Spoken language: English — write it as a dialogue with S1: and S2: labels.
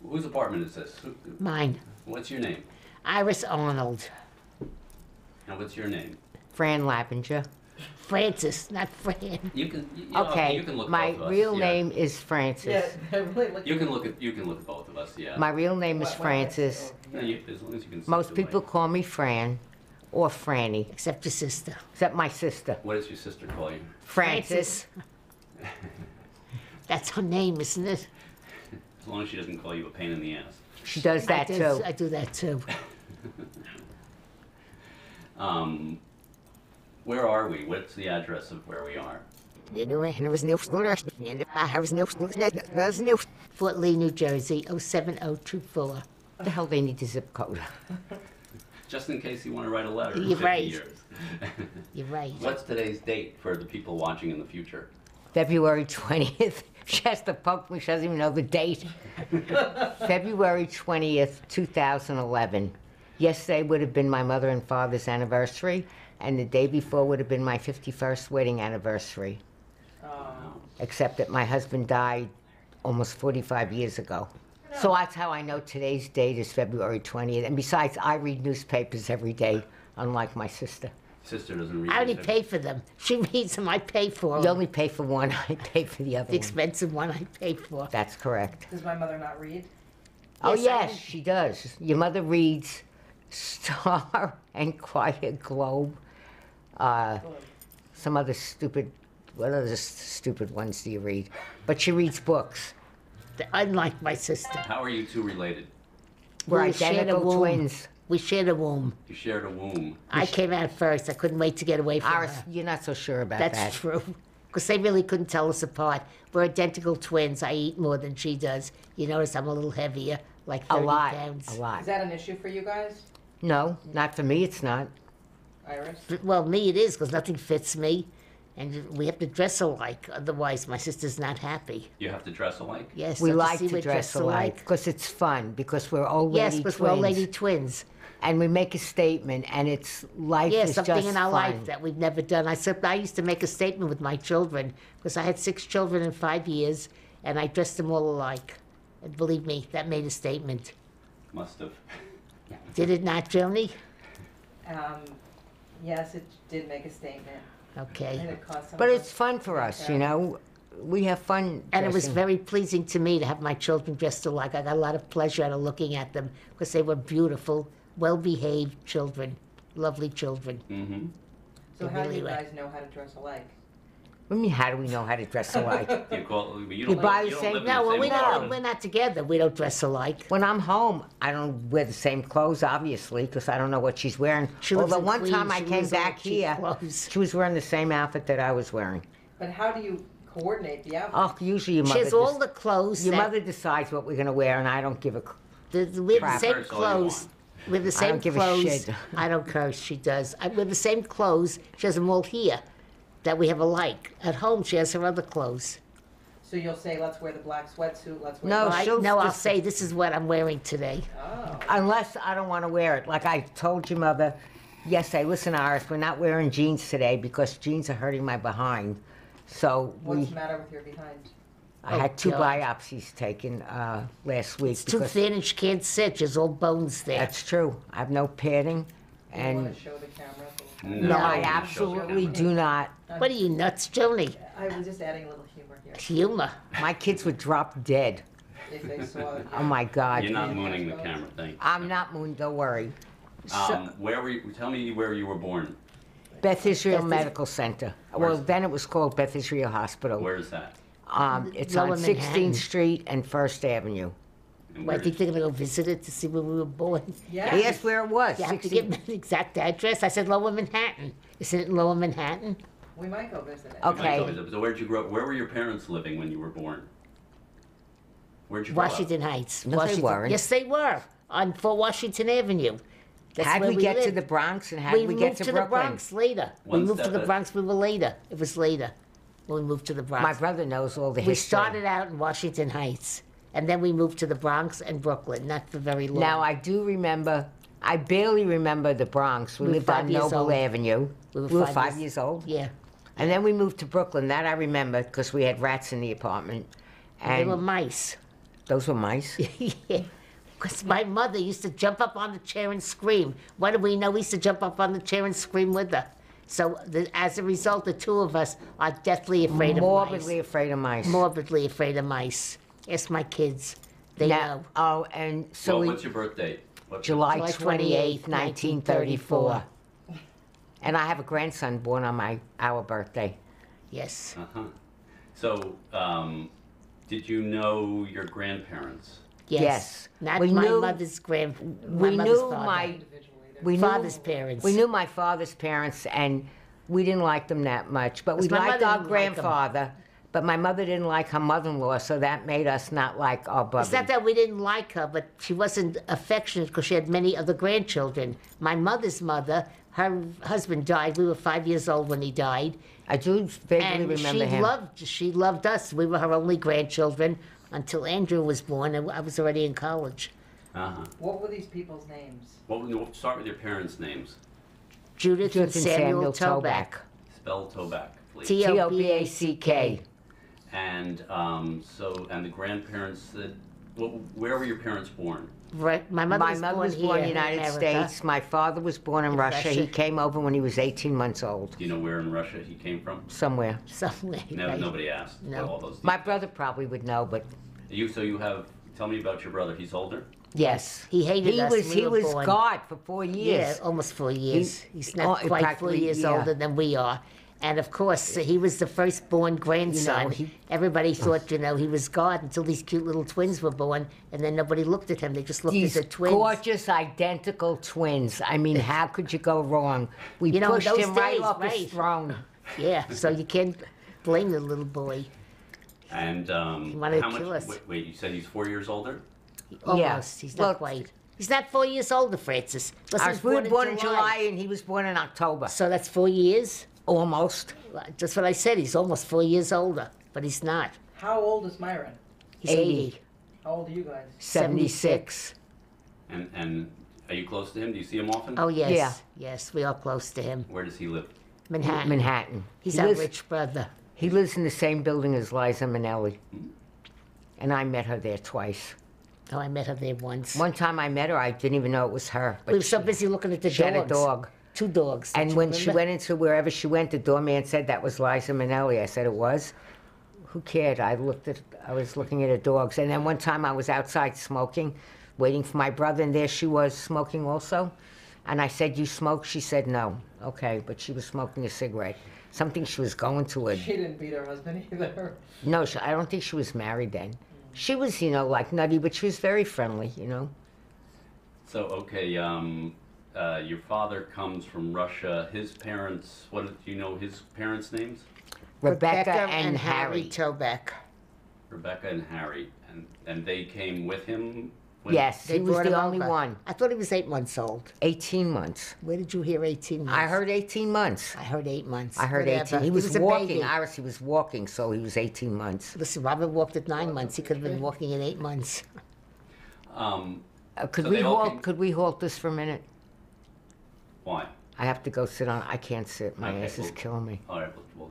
S1: Whose apartment is this?
S2: Mine.
S1: What's your name?
S2: Iris Arnold.
S1: And what's your name?
S3: Fran Lappinger.
S2: Francis, not Fran.
S1: You can.
S3: Okay,
S1: You can look
S3: my
S1: both of us.
S3: real
S1: yeah.
S3: name is Francis.
S4: Yeah, really look.
S1: You can look at both of us. Yeah.
S3: My real name is
S4: What-
S3: Francis.
S4: oh,
S1: No, as long as you can. see
S3: Most
S1: the
S3: people
S1: light.
S3: call me Fran or Franny,
S2: Except your sister.
S3: except my sister,
S1: What does your sister call you?
S3: Francis.
S2: That's her name, isn't it?
S1: As long as she doesn't call you a pain in the ass.
S3: She does that too.
S2: I do that too.
S1: Where are we? What's the address of where we are?
S2: Fort Lee, New Jersey, 07024.
S3: What the hell they need the zip code?
S1: Just in case you want to write a letter in
S2: You're
S1: 50
S2: right.
S1: years.
S2: You're right.
S1: What's today's date for the people watching in the future?
S3: February 20th. She has to poke me, she doesn't even know the date. February 20th, 2011. Yesterday would have been my mother and father's anniversary, and the day before would have been my 51st wedding anniversary. Except that my husband died almost 45 years ago. So that's how I know today's date is February 20th. And besides, I read newspapers every day, unlike my sister.
S1: Sister doesn't read.
S2: I only
S1: music.
S2: pay for them. She reads them, I pay for
S3: You
S2: them.
S3: only pay for one, I pay for the other
S2: The
S3: one.
S2: expensive one I pay for.
S3: That's correct.
S4: Does my mother not read?
S3: Oh,
S2: Yes, I
S3: yes,
S2: am.
S3: she does. Your mother reads Star and Quiet Globe. Some other stupid, what other stupid ones do you read? But she reads books.
S2: Unlike my sister.
S1: How are you two related?
S3: We're
S2: We shared a
S3: identical
S2: womb.
S3: twins.
S2: We shared a womb.
S1: You shared a womb.
S2: I came out first. I couldn't wait to get away from
S3: Ours,
S2: her.
S3: you're not so sure about
S2: That's
S3: that.
S2: true. Because they really couldn't tell us apart. We're identical twins. I eat more than she does. You notice I'm a little heavier, like
S3: A
S2: 30
S3: lot,
S2: pounds.
S3: a
S4: Is
S3: lot.
S4: that an issue for you guys,
S3: No, not for me, it's not.
S4: Iris?
S2: Well, me it is, because nothing fits me. And we have to dress alike. Otherwise, my sister's not happy.
S1: You have to dress alike.
S2: Yes,
S3: We
S2: don't you
S3: like
S2: see
S3: to
S2: we're
S3: dress
S2: dressed
S3: alike because it's fun, because we're old lady
S2: Yes,
S3: twins.
S2: because we're all lady twins.
S3: And we make a statement, and it's life
S2: Yeah,
S3: is
S2: something
S3: just
S2: in our
S3: fun.
S2: life that we've never done. I used to make a statement with my children, because I had 6 children in 5 years, and I dressed them all alike. And believe me, that made a statement.
S1: Must have.
S2: Did it not, Joni?
S4: Yes, it did make a statement, and
S2: Okay.
S4: it cost some.
S3: But
S4: of
S3: it's
S4: us
S3: fun for us, you
S4: $10,000.
S3: know. We have fun.
S2: And it was
S3: dressing.
S2: very pleasing to me to have my children dressed alike. I got a lot of pleasure out of looking at them, because they were beautiful, well-behaved children, lovely children.
S1: Mm-hmm.
S4: So how do
S2: really
S4: you
S2: were.
S4: guys know how to dress alike?
S3: What do you mean, how do we know how to dress alike?
S1: You call. You
S3: You
S1: don't.
S3: buy
S1: live,
S3: the
S1: you
S3: same-
S1: don't live in
S2: No,
S1: the
S2: well,
S1: same
S2: we don't,
S1: apartment.
S2: we're not together. We don't dress alike.
S3: When I'm home, I don't wear the same clothes, obviously, because I don't know what she's wearing.
S2: She lives
S3: Although
S2: in
S3: one time
S2: Queens,
S3: I
S2: she
S3: came
S2: wears all
S3: back
S2: cheap
S3: here,
S2: clothes.
S3: she was wearing the same outfit that I was wearing.
S4: But how do you coordinate the outfit?
S3: Oh, usually your
S2: She
S3: mother.
S2: has all the clothes.
S3: Your
S2: that-
S3: mother decides what we're gonna wear, and I don't give a.
S2: we have the
S3: Crap.
S2: same
S1: Curse all you
S2: clothes.
S1: want.
S2: With the
S3: I
S2: same
S3: don't give a
S2: clothes.
S3: shit.
S2: I don't curse. She does. With the same clothes. She has them all here, that we have alike. At home, she has her other clothes.
S4: So you'll say, let's wear the black sweatsuit, let's wear
S3: No,
S4: the...
S2: Right?
S3: she'll
S2: No, I'll
S3: just-
S2: say this is what I'm wearing today.
S4: Oh,
S3: Unless I don't want to wear it. Like I told your mother yesterday, listen, Iris, we're not wearing jeans today because jeans are hurting my behind. So
S4: what's the matter with your behind?
S3: I
S2: Oh,
S3: had 2
S2: God.
S3: biopsies taken last week.
S2: It's too
S3: because
S2: thin and she can't sit. There's all bones there.
S3: That's true. I have no padding.
S4: Do you
S3: And
S4: want to show the camera?
S3: no,
S2: No.
S3: I
S1: You show the
S3: absolutely
S1: camera.
S3: do not.
S2: What are you, nuts, Joni?
S4: I was just adding a little humor here,
S2: Humor.
S3: My kids would drop dead.
S4: if they saw it.
S3: Oh my God.
S1: You're not mooning the camera. Thank you.
S3: I'm not moon, don't worry.
S1: Where were you? Tell me where you were born.
S3: Beth Israel
S2: Beth Is-
S3: Medical Center.
S1: Where's-
S3: Well, then it was called Beth Israel Hospital.
S1: Where is that?
S3: It's
S2: Lower
S3: on
S2: Manhattan.
S3: 16th Street and First Avenue.
S1: And
S2: Well, I
S1: where
S2: think
S1: is-
S2: they're going to go visit it to see where we were born.
S4: Yeah.
S3: He asked where it was.
S2: You have to
S3: 16
S2: give them an exact address. I said Lower Manhattan. Isn't it in Lower Manhattan?
S4: We might go visit it.
S3: Okay.
S1: So where'd you grow up? Where were your parents living when you were born? Where'd you grow
S2: Washington Heights.
S3: No, they
S2: Washington.
S3: weren't.
S2: Yes, they were. On Fort Washington Avenue. That's
S3: How'd
S2: where
S3: we get to
S2: lived.
S3: the Bronx and how'd
S2: We
S3: we
S2: moved
S3: get
S2: to
S3: to
S2: the
S3: Brooklyn?
S2: Bronx later.
S1: One
S2: We moved to
S1: step
S2: the
S1: at-
S2: Bronx. We were later. It was later when we moved to the Bronx.
S3: My brother knows all the
S2: we
S3: history.
S2: started out in Washington Heights, and then we moved to the Bronx and Brooklyn. Not for very long.
S3: Now, I do remember, I barely remember the Bronx. We
S2: We were
S3: lived on
S2: 5 years
S3: Noble
S2: old.
S3: Avenue.
S2: We were
S3: We were
S2: 5
S3: 5
S2: years-
S3: years old.
S2: Yeah,
S3: And then we moved to Brooklyn. That I remember because we had rats in the apartment.
S2: they were
S3: And
S2: mice.
S3: Those were mice.
S2: Yeah. Because my mother used to jump up on the chair and scream. What do we know? We used to jump up on the chair and scream with her. So as a result, the two of us are deathly afraid of
S3: Morbidly
S2: mice.
S3: afraid of mice.
S2: Morbidly afraid of mice. Ask my kids. They
S3: Now,
S2: know.
S3: oh, and so
S1: Well,
S3: we,
S1: what's your birth date?
S3: July
S2: July
S3: 28th,
S2: 28th,
S3: 1934. And I have a grandson born on our birthday.
S2: Yes.
S1: Uh-huh. So, did you know your grandparents?
S2: Yes. Not
S3: We
S2: my
S3: knew-
S2: mother's
S3: we
S2: mother's
S3: knew
S2: father.
S3: my
S4: Individually, they're
S3: we knew
S2: Father's parents.
S3: We knew my father's parents, and we didn't like them that much. But we
S2: 'Cause my
S3: liked
S2: mother
S3: our
S2: didn't like 'em.
S3: grandfather. But my mother didn't like her mother-in-law, so that made us not like our
S2: It's not
S3: Bubby.
S2: that we didn't like her, but she wasn't affectionate because she had many other grandchildren. My mother's mother, her husband died. We were 5 years old when he died.
S3: I do vaguely
S2: And
S3: remember him.
S2: she loved us. We were her only grandchildren until Andrew was born, and I was already in college.
S1: Uh-huh.
S4: What were these people's names?
S1: We'll start with your parents' names.
S2: Judith and
S3: Judith and
S2: Samuel
S3: Samuel
S2: Toback.
S1: Spell Toback, please.
S2: Toback.
S1: And and the grandparents that, where were your parents born?
S2: Right. My mother
S3: My
S2: was
S3: mother
S2: born
S3: was
S2: here
S3: born in the
S2: in
S3: United
S2: America.
S3: States. My father was born in
S2: In
S3: Russia. He
S2: Russia.
S3: came over when he was 18 months old,
S1: Do you know where in Russia he came from?
S3: somewhere.
S2: Somewhere.
S1: No,
S2: right.
S1: nobody asked.
S2: No.
S1: All those
S3: My
S1: details.
S3: brother probably would know, but
S1: Tell me about your brother. He's older?
S3: yes.
S2: He hated us when
S3: He
S2: we were
S3: was
S2: born.
S3: God for 4
S2: Yeah,
S3: years.
S2: almost 4 years. He's not
S3: oh,
S2: quite 4
S3: practically,
S2: years
S3: yeah.
S2: older than we are. And of course, he was the firstborn grandson.
S3: he-
S2: Everybody thought, he was God until these cute little twins were born, and then nobody looked at him. They just looked
S3: These
S2: at the twins.
S3: gorgeous, identical twins. I mean, how could you go wrong? We
S2: You know, in
S3: pushed
S2: those
S3: him right
S2: days,
S3: off
S2: right.
S3: his throne.
S2: Yeah, so you can't blame the little boy.
S1: And
S2: wanted to
S1: how much?
S2: kill us.
S1: Wait, you said he's 4 years older?
S2: Almost. He's not
S3: Well,
S2: quite. He's not 4 years older, Francis. Plus, he
S3: We
S2: was
S3: were born in July, and he was born in October.
S2: So that's 4 years?
S3: Almost.
S2: That's what I said. He's almost 4 years older, but he's not.
S4: How old is Myron?
S2: He's
S3: 80.
S2: 80.
S4: How old are you guys?
S3: 76.
S1: And are you close to him? Do you see him often?
S2: Oh, yes.
S3: Yeah.
S2: Yes, we are close to him.
S1: Where does he live?
S2: Manhattan.
S3: Manhattan.
S2: He's
S3: he
S2: our
S3: lives,
S2: rich brother.
S3: He lives in the same building as Liza Minnelli. And I met her there twice.
S2: Oh, I met her there once.
S3: One time I met her, I didn't even know it was her. But
S2: We were so busy looking at the
S3: she
S2: dogs.
S3: had a dog.
S2: 2 dogs.
S3: And
S2: Don't
S3: when
S2: you
S3: she
S2: remember?
S3: went into wherever she went, the doorman said that was Liza Minnelli. I said it was. Who cared? I was looking at her dogs. And then one time I was outside smoking, waiting for my brother, and there she was smoking also. And I said, "You smoke?" She said, "No." Okay, but she was smoking a cigarette. Something she was going to a.
S4: She didn't beat her husband either.
S3: No, I don't think she was married then. She was, like nutty, but she was very friendly,
S1: So, okay, your father comes from Russia. His parents, do you know his parents' names?
S3: Rebecca and
S2: Harry
S3: Harry.
S2: Toback.
S1: Rebecca and Harry. And they came with him? When,
S3: Yes,
S2: They
S3: he was
S2: brought
S3: the
S2: him
S3: only
S2: over.
S3: one.
S2: I thought he was 8 months old.
S3: 18 months.
S2: Where did you hear 18 months?
S3: I heard 18 months.
S2: I heard 8 months.
S3: I heard
S2: Whatever.
S3: 18. He was
S2: a
S3: walking.
S2: baby.
S3: Iris, he was walking, so he was 18 months.
S2: Listen, Robert walked at 9 months. He could have been walking at 8 months.
S3: Could
S1: So
S3: we
S1: they all
S3: halt?
S1: came-
S3: Could we halt this for a minute?
S1: Why?
S3: I have to go sit on. I can't sit. My
S1: Okay,
S3: ass is
S1: well-
S3: killing me.
S1: All right, we'll